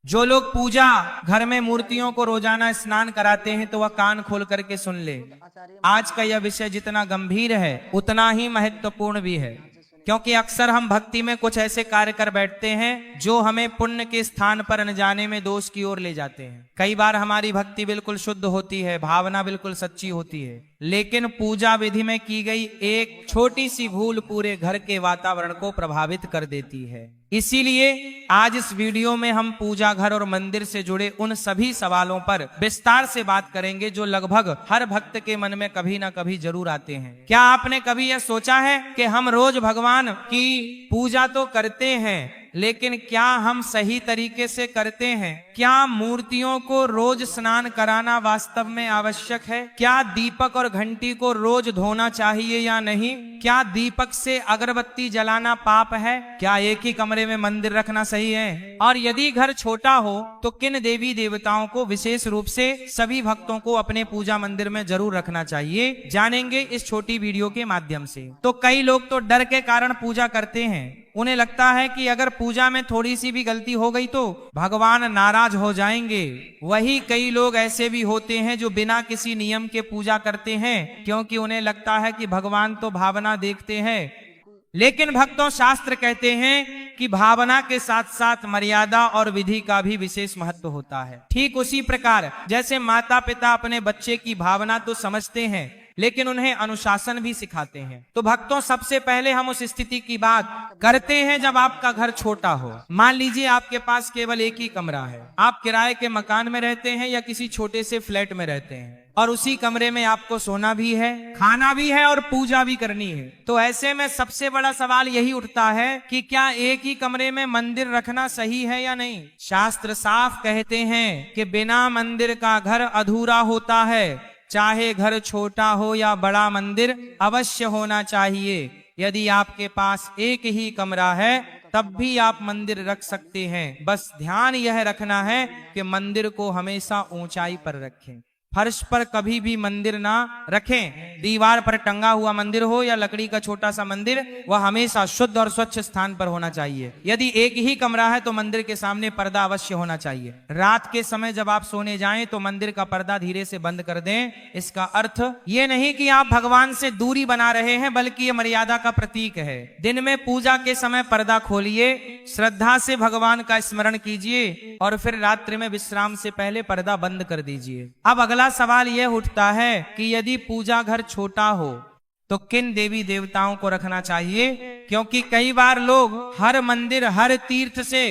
जो लोग पूजा घर में मूर्तियों को रोजाना स्नान कराते हैं तो वह कान खोल करके सुन ले। आज का यह विषय जितना गंभीर है उतना ही महत्वपूर्ण भी है, क्योंकि अक्सर हम भक्ति में कुछ ऐसे कार्य कर बैठते हैं जो हमें पुण्य के स्थान पर अनजाने में दोष की ओर ले जाते हैं। कई बार हमारी भक्ति बिल्कुल शुद्ध होती है, भावना बिल्कुल सच्ची होती है, लेकिन पूजा विधि में की गई एक छोटी सी भूल पूरे घर के वातावरण को प्रभावित कर देती है। इसीलिए आज इस वीडियो में हम पूजा घर और मंदिर से जुड़े उन सभी सवालों पर विस्तार से बात करेंगे जो लगभग हर भक्त के मन में कभी ना कभी जरूर आते हैं। क्या आपने कभी यह सोचा है कि हम रोज भगवान की पूजा तो करते हैं, लेकिन क्या हम सही तरीके से करते हैं? क्या मूर्तियों को रोज स्नान कराना वास्तव में आवश्यक है? क्या दीपक और घंटी को रोज धोना चाहिए या नहीं? क्या दीपक से अगरबत्ती जलाना पाप है? क्या एक ही कमरे में मंदिर रखना सही है? और यदि घर छोटा हो तो किन देवी देवताओं को विशेष रूप से सभी भक्तों को अपने पूजा मंदिर में जरूर रखना चाहिए, जानेंगे इस छोटी वीडियो के माध्यम से। तो कई लोग तो डर के कारण पूजा करते हैं। उन्हें लगता है कि अगर पूजा में थोड़ी सी भी गलती हो गई तो भगवान नाराज हो जाएंगे। वही कई लोग ऐसे भी होते हैं जो बिना किसी नियम के पूजा करते हैं, क्योंकि उन्हें लगता है कि भगवान तो भावना देखते हैं। लेकिन भक्तों, शास्त्र कहते हैं कि भावना के साथ साथ मर्यादा और विधि का भी विशेष महत्व होता है। ठीक उसी प्रकार जैसे माता पिता अपने बच्चे की भावना तो समझते हैं, लेकिन उन्हें अनुशासन भी सिखाते हैं। तो भक्तों, सबसे पहले हम उस स्थिति की बात करते हैं जब आपका घर छोटा हो। मान लीजिए आपके पास केवल एक ही कमरा है, आप किराए के मकान में रहते हैं या किसी छोटे से फ्लैट में रहते हैं, और उसी कमरे में आपको सोना भी है, खाना भी है और पूजा भी करनी है। तो ऐसे में सबसे बड़ा सवाल यही उठता है कि क्या एक ही कमरे में मंदिर रखना सही है या नहीं? शास्त्र साफ कहते हैं कि बिना मंदिर का घर अधूरा होता है। चाहे घर छोटा हो या बड़ा, मंदिर अवश्य होना चाहिए। यदि आपके पास एक ही कमरा है तब भी आप मंदिर रख सकते हैं। बस ध्यान यह रखना है कि मंदिर को हमेशा ऊंचाई पर रखें, फर्श पर कभी भी मंदिर ना रखें। दीवार पर टंगा हुआ मंदिर हो या लकड़ी का छोटा सा मंदिर, वह हमेशा शुद्ध और स्वच्छ स्थान पर होना चाहिए। यदि एक ही कमरा है तो मंदिर के सामने पर्दा अवश्य होना चाहिए। रात के समय जब आप सोने जाएं तो मंदिर का पर्दा धीरे से बंद कर दें। इसका अर्थ ये नहीं कि आप भगवान से दूरी बना रहे हैं, बल्कि ये मर्यादा का प्रतीक है। दिन में पूजा के समय पर्दा खोलिए, श्रद्धा से भगवान का स्मरण कीजिए और फिर रात्रि में विश्राम से पहले पर्दा बंद कर दीजिए। अब अगला सवाल यह उठता है कि यदि पूजा घर छोटा हो तो किन देवी देवताओं को रखना चाहिए? क्योंकि कई बार लोग हर मंदिर, हर तीर्थ से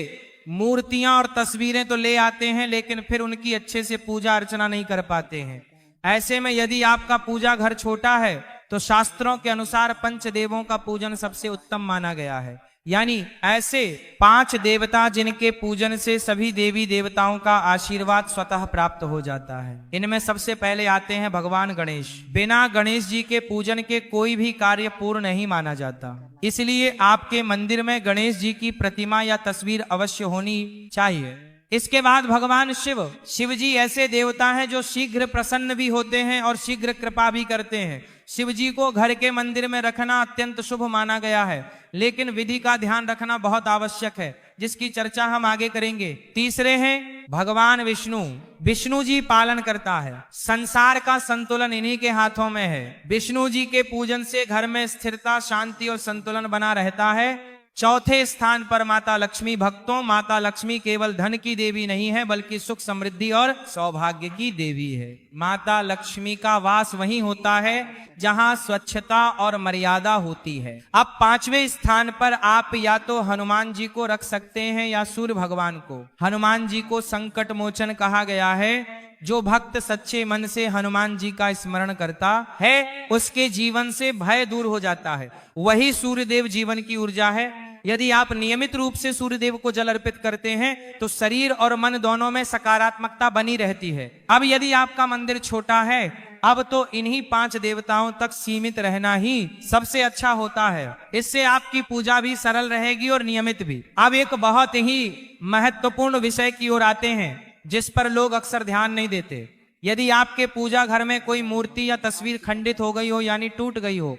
मूर्तियां और तस्वीरें तो ले आते हैं, लेकिन फिर उनकी अच्छे से पूजा अर्चना नहीं कर पाते हैं। ऐसे में यदि आपका पूजा घर छोटा है तो शास्त्रों के अनुसार पंचदेवों का पूजन सबसे उत्तम माना गया है। यानी ऐसे 5 देवता जिनके पूजन से सभी देवी देवताओं का आशीर्वाद स्वतः प्राप्त हो जाता है। इनमें सबसे पहले आते हैं भगवान गणेश। बिना गणेश जी के पूजन के कोई भी कार्य पूर्ण नहीं माना जाता। इसलिए आपके मंदिर में गणेश जी की प्रतिमा या तस्वीर अवश्य होनी चाहिए। इसके बाद भगवान शिव जी ऐसे देवता हैं जो शीघ्र प्रसन्न भी होते हैं और शीघ्र कृपा भी करते हैं। शिव जी को घर के मंदिर में रखना अत्यंत शुभ माना गया है, लेकिन विधि का ध्यान रखना बहुत आवश्यक है, जिसकी चर्चा हम आगे करेंगे। तीसरे हैं भगवान विष्णु। विष्णु जी पालन करता है, संसार का संतुलन इन्हीं के हाथों में है। विष्णु जी के पूजन से घर में स्थिरता, शांति और संतुलन बना रहता है। चौथे स्थान पर माता लक्ष्मी। भक्तों, माता लक्ष्मी केवल धन की देवी नहीं है, बल्कि सुख, समृद्धि और सौभाग्य की देवी है। माता लक्ष्मी का वास वहीं होता है जहां स्वच्छता और मर्यादा होती है। अब 5वें स्थान पर आप या तो हनुमान जी को रख सकते हैं या सूर्य भगवान को। हनुमान जी को संकट मोचन कहा गया है। जो भक्त सच्चे मन से हनुमान जी का स्मरण करता है उसके जीवन से भय दूर हो जाता है। वही सूर्यदेव जीवन की ऊर्जा है। यदि आप नियमित रूप से सूर्यदेव को जल अर्पित करते हैं तो शरीर और मन दोनों में सकारात्मकता बनी रहती है। अब यदि आपका मंदिर छोटा है, अब तो इन्हीं 5 देवताओं तक सीमित रहना ही सबसे अच्छा होता है। इससे आपकी पूजा भी सरल रहेगी और नियमित भी। अब एक बहुत ही महत्वपूर्ण विषय की ओर आते हैं जिस पर लोग अक्सर ध्यान नहीं देते। यदि आपके पूजा घर में कोई मूर्ति या तस्वीर खंडित हो गई हो, यानी टूट गई हो,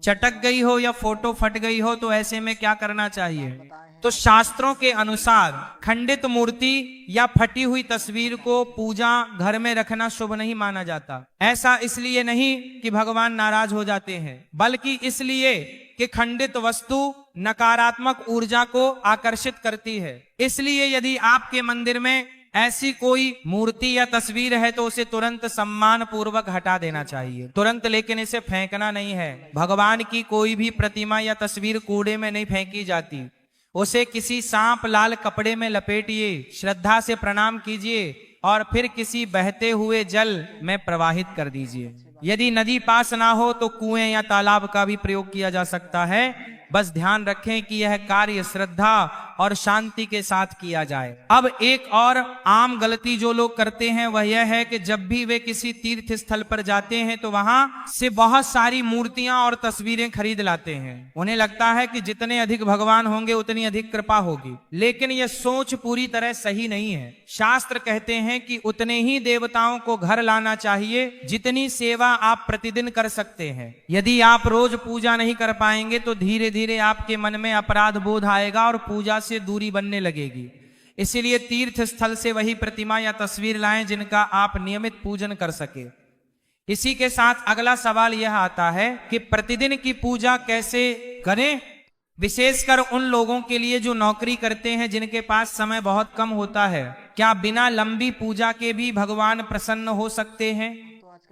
चटक गई हो या फोटो फट गई हो तो ऐसे में क्या करना चाहिए? तो शास्त्रों के अनुसार खंडित मूर्ति या फटी हुई तस्वीर को पूजा घर में रखना शुभ नहीं माना जाता। ऐसा इसलिए नहीं कि भगवान नाराज हो जाते हैं, बल्कि इसलिए कि खंडित वस्तु नकारात्मक ऊर्जा को आकर्षित करती है। इसलिए यदि आपके मंदिर में ऐसी कोई मूर्ति या तस्वीर है तो उसे तुरंत सम्मान पूर्वक हटा देना चाहिए, तुरंत, लेकिन इसे फेंकना नहीं है। भगवान की कोई भी प्रतिमा या तस्वीर कूड़े में नहीं फेंकी जाती। उसे किसी सांप लाल कपड़े में लपेटिए, श्रद्धा से प्रणाम कीजिए और फिर किसी बहते हुए जल में प्रवाहित कर दीजिए। यदि नदी पास ना हो तो कुएं या तालाब का भी प्रयोग किया जा सकता है। बस ध्यान रखें कि यह कार्य श्रद्धा और शांति के साथ किया जाए। अब एक और आम गलती जो लोग करते हैं वह यह है कि जब भी वे किसी तीर्थ स्थल पर जाते हैं तो वहां से बहुत सारी मूर्तियां और तस्वीरें खरीद लाते हैं। उन्हें लगता है कि जितने अधिक भगवान होंगे उतनी अधिक कृपा होगी, लेकिन यह सोच पूरी तरह सही नहीं है। शास्त्र कहते हैं कि उतने ही देवताओं को घर लाना चाहिए जितनी सेवा आप प्रतिदिन कर सकते हैं। यदि आप रोज पूजा नहीं कर पाएंगे तो धीरे धीरे आपके मन में अपराध बोध आएगा और पूजा से दूरी बनने लगेगी। इसीलिए तीर्थ स्थल से वही प्रतिमा या तस्वीर लाएं जिनका आप नियमित पूजन कर सके। इसी के साथ अगला सवाल यह आता है कि प्रतिदिन की पूजा कैसे करें, विशेषकर उन लोगों के लिए जो नौकरी करते हैं, जिनके पास समय बहुत कम होता है। क्या बिना लंबी पूजा के भी भगवान प्रसन्न हो सकते हैं?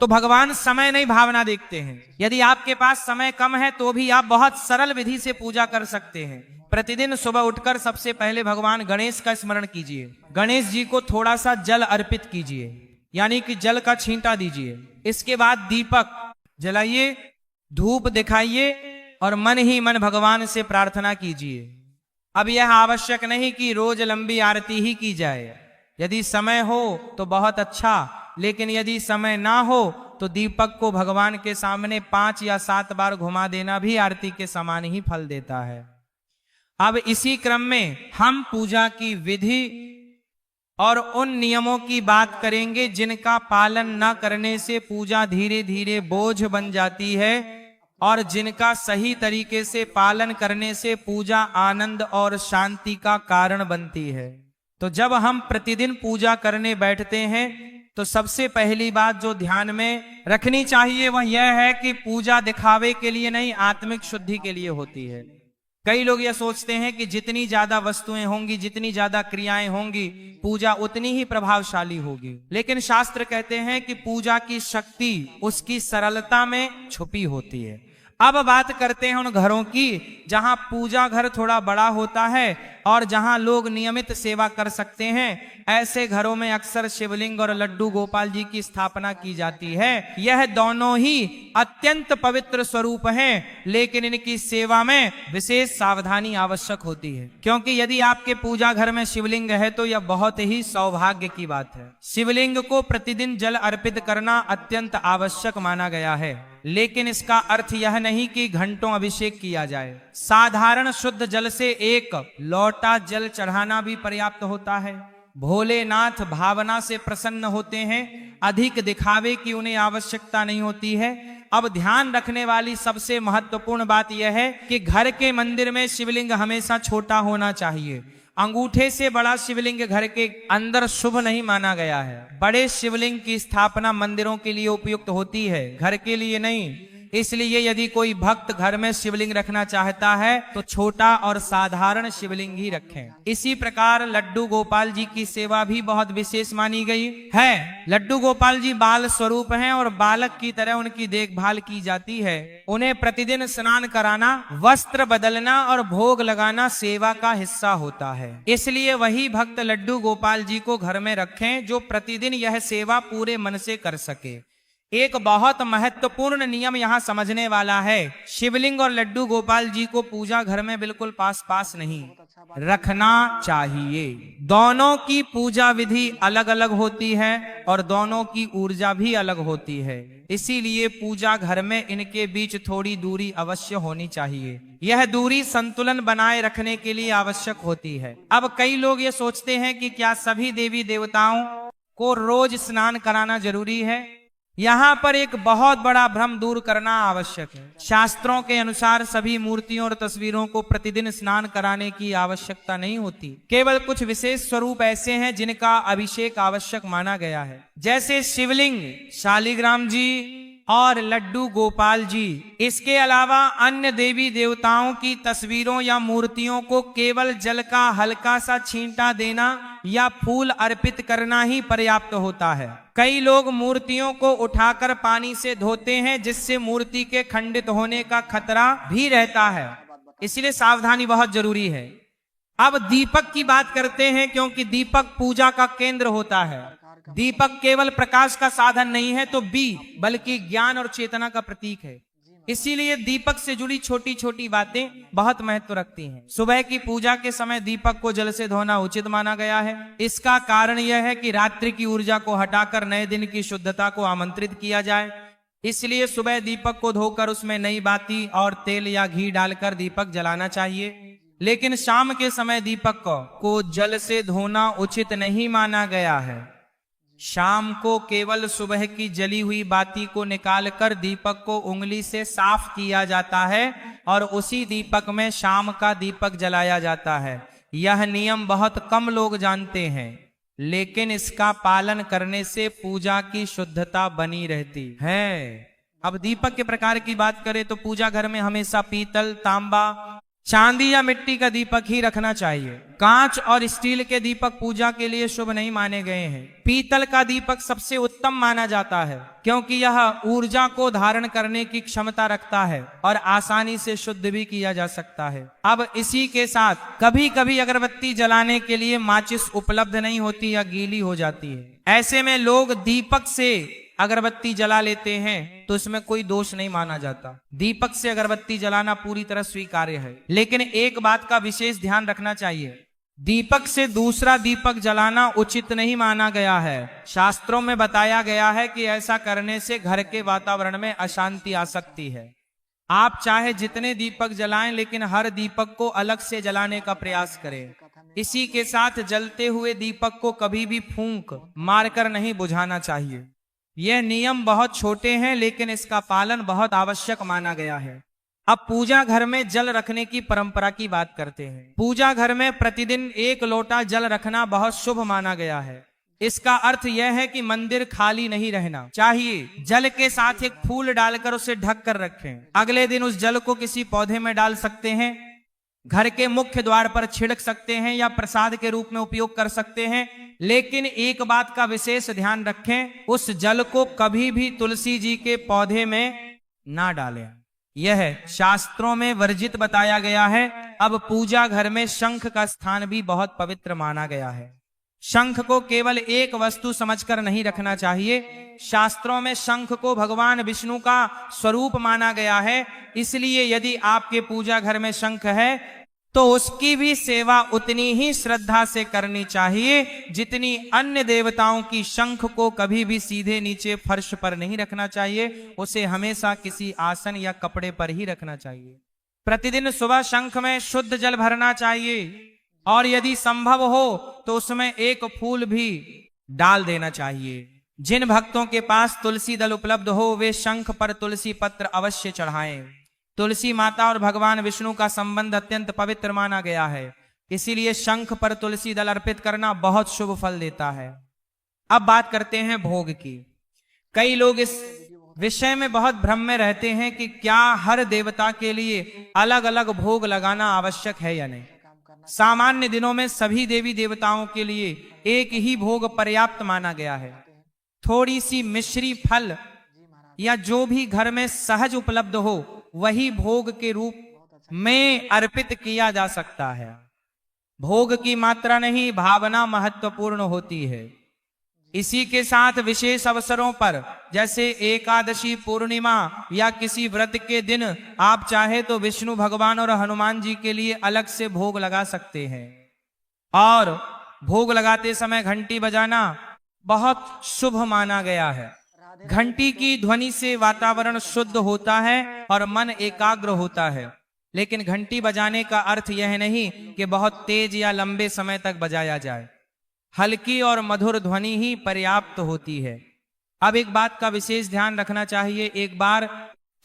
तो भगवान समय नहीं, भावना देखते हैं। यदि आपके पास समय कम है तो भी आप बहुत सरल विधि से पूजा कर सकते हैं। प्रतिदिन सुबह उठकर सबसे पहले भगवान गणेश का स्मरण कीजिए। गणेश जी को थोड़ा सा जल अर्पित कीजिए, यानी कि जल का छींटा दीजिए। इसके बाद दीपक जलाइए, धूप दिखाइए और मन ही मन भगवान से प्रार्थना कीजिए। अब यह आवश्यक नहीं कि रोज लंबी आरती ही की जाए। यदि समय हो तो बहुत अच्छा, लेकिन यदि समय ना हो तो दीपक को भगवान के सामने 5 या 7 बार घुमा देना भी आरती के समान ही फल देता है। अब इसी क्रम में हम पूजा की विधि और उन नियमों की बात करेंगे जिनका पालन न करने से पूजा धीरे धीरे बोझ बन जाती है और जिनका सही तरीके से पालन करने से पूजा आनंद और शांति का कारण बनती है। तो जब हम प्रतिदिन पूजा करने बैठते हैं तो सबसे पहली बात जो ध्यान में रखनी चाहिए वह यह है कि पूजा दिखावे के लिए नहीं, आत्मिक शुद्धि के लिए होती है। कई लोग यह सोचते हैं कि जितनी ज्यादा वस्तुएं होंगी, जितनी ज्यादा क्रियाएं होंगी, पूजा उतनी ही प्रभावशाली होगी। लेकिन शास्त्र कहते हैं कि पूजा की शक्ति उसकी सरलता में छुपी होती है। अब बात करते हैं उन घरों की जहां पूजा घर थोड़ा बड़ा होता है और जहां लोग नियमित सेवा कर सकते हैं। ऐसे घरों में अक्सर शिवलिंग और लड्डू गोपाल जी की स्थापना की जाती है। यह दोनों ही अत्यंत पवित्र स्वरूप हैं, लेकिन इनकी सेवा में विशेष सावधानी आवश्यक होती है, क्योंकि यदि आपके पूजा घर में शिवलिंग है तो यह बहुत ही सौभाग्य की बात है। शिवलिंग को प्रतिदिन जल अर्पित करना अत्यंत आवश्यक माना गया है, लेकिन इसका अर्थ यह नहीं कि घंटों अभिषेक किया जाए। साधारण शुद्ध जल से एक लोटा जल चढ़ाना भी पर्याप्त होता है। भोलेनाथ भावना से प्रसन्न होते हैं, अधिक दिखावे की उन्हें आवश्यकता नहीं होती है। अब ध्यान रखने वाली सबसे महत्वपूर्ण बात यह है कि घर के मंदिर में शिवलिंग हमेशा छोटा होना चाहिए। अंगूठे से बड़ा शिवलिंग घर के अंदर शुभ नहीं माना गया है। बड़े शिवलिंग की स्थापना मंदिरों के लिए उपयुक्त होती है, घर के लिए नहीं। इसलिए यदि कोई भक्त घर में शिवलिंग रखना चाहता है तो छोटा और साधारण शिवलिंग ही रखें। इसी प्रकार लड्डू गोपाल जी की सेवा भी बहुत विशेष मानी गई है। लड्डू गोपाल जी बाल स्वरूप हैं और बालक की तरह उनकी देखभाल की जाती है। उन्हें प्रतिदिन स्नान कराना, वस्त्र बदलना और भोग लगाना सेवा का हिस्सा होता है। इसलिए वही भक्त लड्डू गोपाल जी को घर में रखें जो प्रतिदिन यह सेवा पूरे मन से कर सके। एक बहुत महत्वपूर्ण नियम यहाँ समझने वाला है, शिवलिंग और लड्डू गोपाल जी को पूजा घर में बिल्कुल पास पास नहीं रखना चाहिए। दोनों की पूजा विधि अलग अलग होती है और दोनों की ऊर्जा भी अलग होती है। इसीलिए पूजा घर में इनके बीच थोड़ी दूरी अवश्य होनी चाहिए। यह दूरी संतुलन बनाए रखने के लिए आवश्यक होती है। अब कई लोग ये सोचते हैं कि क्या सभी देवी देवताओं को रोज स्नान कराना जरूरी है? यहाँ पर एक बहुत बड़ा भ्रम दूर करना आवश्यक है। शास्त्रों के अनुसार सभी मूर्तियों और तस्वीरों को प्रतिदिन स्नान कराने की आवश्यकता नहीं होती। केवल कुछ विशेष स्वरूप ऐसे हैं जिनका अभिषेक आवश्यक माना गया है, जैसे शिवलिंग शालिग्राम जी और लड्डू गोपाल जी। इसके अलावा अन्य देवी देवताओं की तस्वीरों या मूर्तियों को केवल जल का हल्का सा छींटा देना या फूल अर्पित करना ही पर्याप्त होता है। कई लोग मूर्तियों को उठाकर पानी से धोते हैं, जिससे मूर्ति के खंडित होने का खतरा भी रहता है, इसलिए सावधानी बहुत जरूरी है। अब दीपक की बात करते हैं, क्योंकि दीपक पूजा का केंद्र होता है। दीपक केवल प्रकाश का साधन नहीं है तो बल्कि ज्ञान और चेतना का प्रतीक है। इसीलिए दीपक से जुड़ी छोटी छोटी बातें बहुत महत्व रखती हैं। सुबह की पूजा के समय दीपक को जल से धोना उचित माना गया है। इसका कारण यह है कि रात्रि की ऊर्जा को हटाकर नए दिन की शुद्धता को आमंत्रित किया जाए। इसलिए सुबह दीपक को धोकर उसमें नई बाती और तेल या घी डालकर दीपक जलाना चाहिए। लेकिन शाम के समय दीपक को जल से धोना उचित नहीं माना गया है। शाम को केवल सुबह की जली हुई बाती को निकालकर दीपक को उंगली से साफ किया जाता है और उसी दीपक में शाम का दीपक जलाया जाता है। यह नियम बहुत कम लोग जानते हैं, लेकिन इसका पालन करने से पूजा की शुद्धता बनी रहती है। अब दीपक के प्रकार की बात करें तो पूजा घर में हमेशा पीतल, तांबा, चांदी या मिट्टी का दीपक ही रखना चाहिए। कांच और स्टील के दीपक पूजा के लिए शुभ नहीं माने गए हैं। पीतल का दीपक सबसे उत्तम माना जाता है, क्योंकि यह ऊर्जा को धारण करने की क्षमता रखता है और आसानी से शुद्ध भी किया जा सकता है। अब इसी के साथ कभी कभी अगरबत्ती जलाने के लिए माचिस उपलब्ध नहीं होती या गीली हो जाती है। ऐसे में लोग दीपक से अगरबत्ती जला लेते हैं, तो इसमें कोई दोष नहीं माना जाता। दीपक से अगरबत्ती जलाना पूरी तरह स्वीकार्य है। लेकिन एक बात का विशेष ध्यान रखना चाहिए, दीपक से दूसरा दीपक जलाना उचित नहीं माना गया है। शास्त्रों में बताया गया है कि ऐसा करने से घर के वातावरण में अशांति आ सकती है। आप चाहे जितने दीपक जलाएं, लेकिन हर दीपक को अलग से जलाने का प्रयास करें। इसी के साथ जलते हुए दीपक को कभी भी फूंक मारकर नहीं बुझाना चाहिए। यह नियम बहुत छोटे हैं, लेकिन इसका पालन बहुत आवश्यक माना गया है। अब पूजा घर में जल रखने की परंपरा की बात करते हैं। पूजा घर में प्रतिदिन 1 लोटा जल रखना बहुत शुभ माना गया है। इसका अर्थ यह है कि मंदिर खाली नहीं रहना चाहिए। जल के साथ एक फूल डालकर उसे ढक कर रखें। अगले दिन उस जल को किसी पौधे में डाल सकते हैं, घर के मुख्य द्वार पर छिड़क सकते हैं या प्रसाद के रूप में उपयोग कर सकते हैं। लेकिन एक बात का विशेष ध्यान रखें, उस जल को कभी भी तुलसी जी के पौधे में ना डालें। यह शास्त्रों में वर्जित बताया गया है। अब पूजा घर में शंख का स्थान भी बहुत पवित्र माना गया है। शंख को केवल एक वस्तु समझकर नहीं रखना चाहिए। शास्त्रों में शंख को भगवान विष्णु का स्वरूप माना गया है। इसलिए यदि आपके पूजा घर में शंख है तो उसकी भी सेवा उतनी ही श्रद्धा से करनी चाहिए जितनी अन्य देवताओं की। शंख को कभी भी सीधे नीचे फर्श पर नहीं रखना चाहिए, उसे हमेशा किसी आसन या कपड़े पर ही रखना चाहिए। प्रतिदिन सुबह शंख में शुद्ध जल भरना चाहिए और यदि संभव हो तो उसमें एक फूल भी डाल देना चाहिए। जिन भक्तों के पास तुलसी दल उपलब्ध हो वे शंख पर तुलसी पत्र अवश्य चढ़ाएं। तुलसी माता और भगवान विष्णु का संबंध अत्यंत पवित्र माना गया है, इसीलिए शंख पर तुलसी दल अर्पित करना बहुत शुभ फल देता है। अब बात करते हैं भोग की। कई लोग इस विषय में बहुत भ्रम में रहते हैं कि क्या हर देवता के लिए अलग अलग भोग लगाना आवश्यक है या नहीं। सामान्य दिनों में सभी देवी देवताओं के लिए एक ही भोग पर्याप्त माना गया है। थोड़ी सी मिश्री फल या जो भी घर में सहज उपलब्ध हो वही भोग के रूप में अर्पित किया जा सकता है। भोग की मात्रा नहीं, भावना महत्वपूर्ण होती है। इसी के साथ विशेष अवसरों पर जैसे एकादशी, पूर्णिमा या किसी व्रत के दिन आप चाहे तो विष्णु भगवान और हनुमान जी के लिए अलग से भोग लगा सकते हैं। और भोग लगाते समय घंटी बजाना बहुत शुभ माना गया है। घंटी की ध्वनि से वातावरण शुद्ध होता है और मन एकाग्र होता है। लेकिन घंटी बजाने का अर्थ यह नहीं कि बहुत तेज या लंबे समय तक बजाया जाए। हल्की और मधुर ध्वनि ही पर्याप्त होती है। अब एक बात का विशेष ध्यान रखना चाहिए, एक बार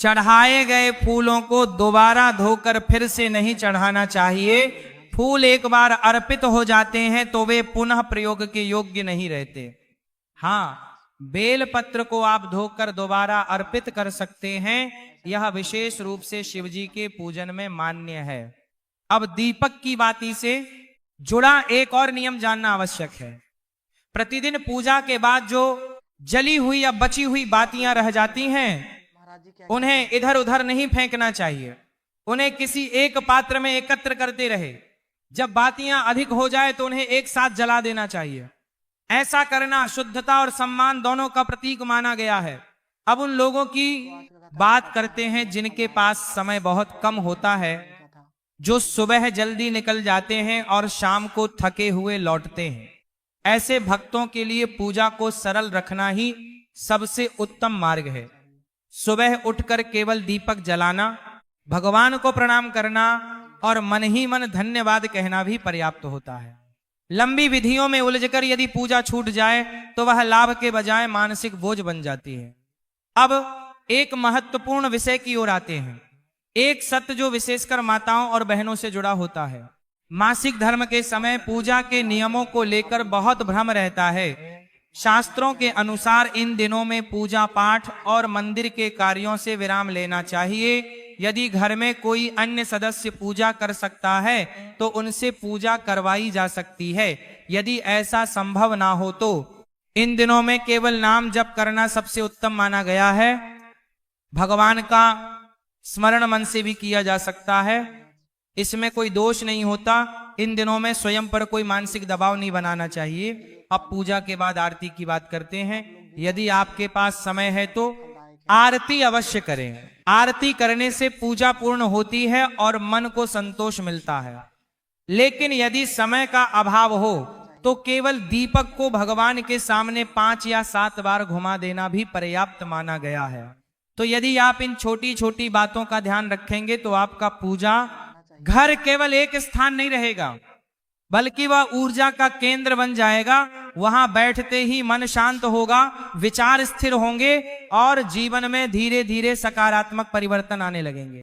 चढ़ाए गए फूलों को दोबारा धोकर फिर से नहीं चढ़ाना चाहिए। फूल एक बार अर्पित हो जाते हैं तो वे पुनः प्रयोग के योग्य नहीं रहते। हाँ, बेल पत्र को आप धोकर दोबारा अर्पित कर सकते हैं, यह विशेष रूप से शिव जी के पूजन में मान्य है। अब दीपक की बाती से जुड़ा एक और नियम जानना आवश्यक है। प्रतिदिन पूजा के बाद जो जली हुई या बची हुई बातियां रह जाती हैं, उन्हें इधर उधर नहीं फेंकना चाहिए, उन्हें किसी एक पात्र में एकत्र करते रहे। जब बातियां अधिक हो जाए तो उन्हें एक साथ जला देना चाहिए। ऐसा करना शुद्धता और सम्मान दोनों का प्रतीक माना गया है। अब उन लोगों की बात करते हैं जिनके पास समय बहुत कम होता है, जो सुबह जल्दी निकल जाते हैं और शाम को थके हुए लौटते हैं। ऐसे भक्तों के लिए पूजा को सरल रखना ही सबसे उत्तम मार्ग है। सुबह उठकर केवल दीपक जलाना, भगवान को प्रणाम करना और मन ही मन धन्यवाद कहना भी पर्याप्त होता है। लंबी विधियों में उलझकर यदि पूजा छूट जाए तो वह लाभ के बजाय मानसिक बोझ बन जाती है। अब एक महत्वपूर्ण विषय की ओर आते हैं, एक सत्य जो विशेषकर माताओं और बहनों से जुड़ा होता है। मासिक धर्म के समय पूजा के नियमों को लेकर बहुत भ्रम रहता है। शास्त्रों के अनुसार इन दिनों में पूजा पाठ और मंदिर के कार्यों से विराम लेना चाहिए। यदि घर में कोई अन्य सदस्य पूजा कर सकता है तो उनसे पूजा करवाई जा सकती है। यदि ऐसा संभव ना हो तो इन दिनों में केवल नाम जप करना सबसे उत्तम माना गया है। भगवान का स्मरण मन से भी किया जा सकता है, इसमें कोई दोष नहीं होता। इन दिनों में स्वयं पर कोई मानसिक दबाव नहीं बनाना चाहिए। अब पूजा के बाद आरती की बात करते हैं। यदि आपके पास समय है तो आरती अवश्य करें। आरती करने से पूजा पूर्ण होती है और मन को संतोष मिलता है। लेकिन यदि समय का अभाव हो तो केवल दीपक को भगवान के सामने 5 या 7 बार घुमा देना भी पर्याप्त माना गया है। तो यदि आप इन छोटी छोटी बातों का ध्यान रखेंगे तो आपका पूजा घर केवल एक स्थान नहीं रहेगा, बल्कि वह ऊर्जा का केंद्र बन जाएगा। वहां बैठते ही मन शांत होगा, विचार स्थिर होंगे और जीवन में धीरे धीरे सकारात्मक परिवर्तन आने लगेंगे।